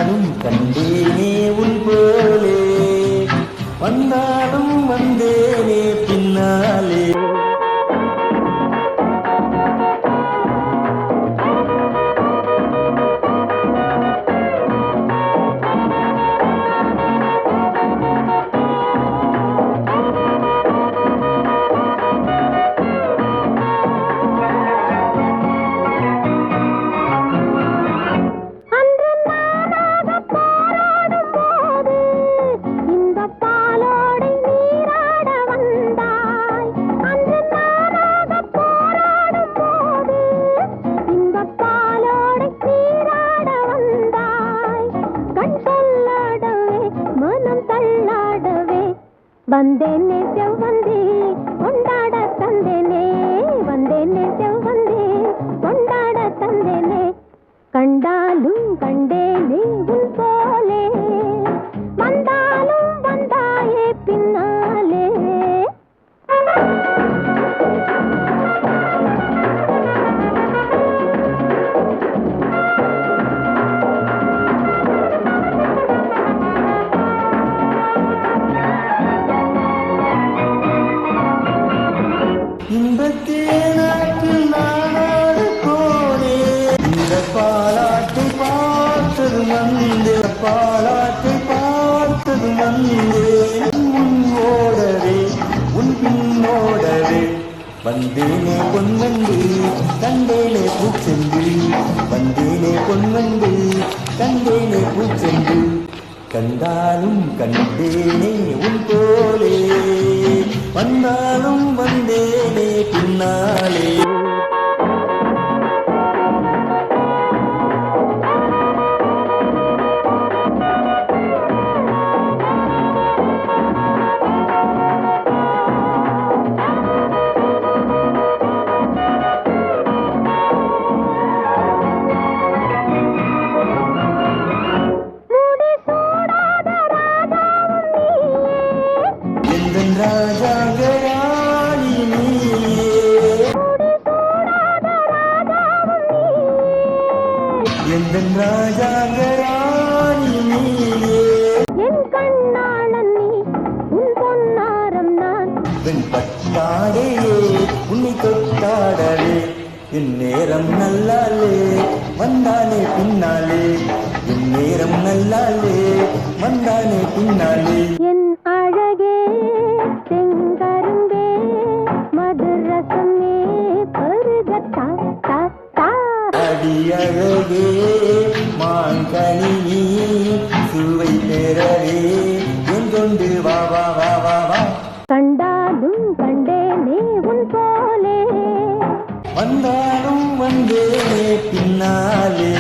கண்டாலும் கண்டேனே உன் போலே, வந்தாலும் வந்தேனே பின்னாலே. வந்தேனே செவ்வந்தே கொண்டாட தந்தேனே, வந்தேனே செவ்வந்தே கொண்டாட தந்தேனே. கண்டாலும் கண்டேனே உன் போலே, வந்தாலும் வந்தாயே பின்னாலே. இந்த தேனாற்றில் நானாடு போனே, இந்த பாலாட்டை பார்த்தது வந்தே, பாலாட்டை பார்த்தது வந்தே. உன் ஓடவே உன் பின்னோடவே வந்தேனே பொன்வண்டு கண்டேனே பூச்செண்டு, வந்தேனே பொன்வண்டு கண்டேனே பூச்செண்டு. கண்டாலும் கண்டேனே உன் போலே, வந்தாலும் வந்தேனே பின்னாலே. ராஜாங்கராணி நீயே, எந்தன் ராஜாங்கராணி நீயே. என் கண்ணாளன் நீ, உன் பொன்னாரம் நான். வெண் பட்டாடையே உன்னை தொட்டாடவே, என் நேரம் நல்லாலே வந்தானே பின்னாலே, என் நேரம் நல்லாலே வந்தானே பின்னாலே. என் அழகே செங்கரும்பே மதுரசமே பருகத்தா தா தா. அடியழகே மாங்கனி சுவை பெறவே என் கொண்டு வா வா வா வா வா. கண்டாலும் கண்டேனே உன் போலே, வந்தாலும் வந்தேனே பின்னாலே.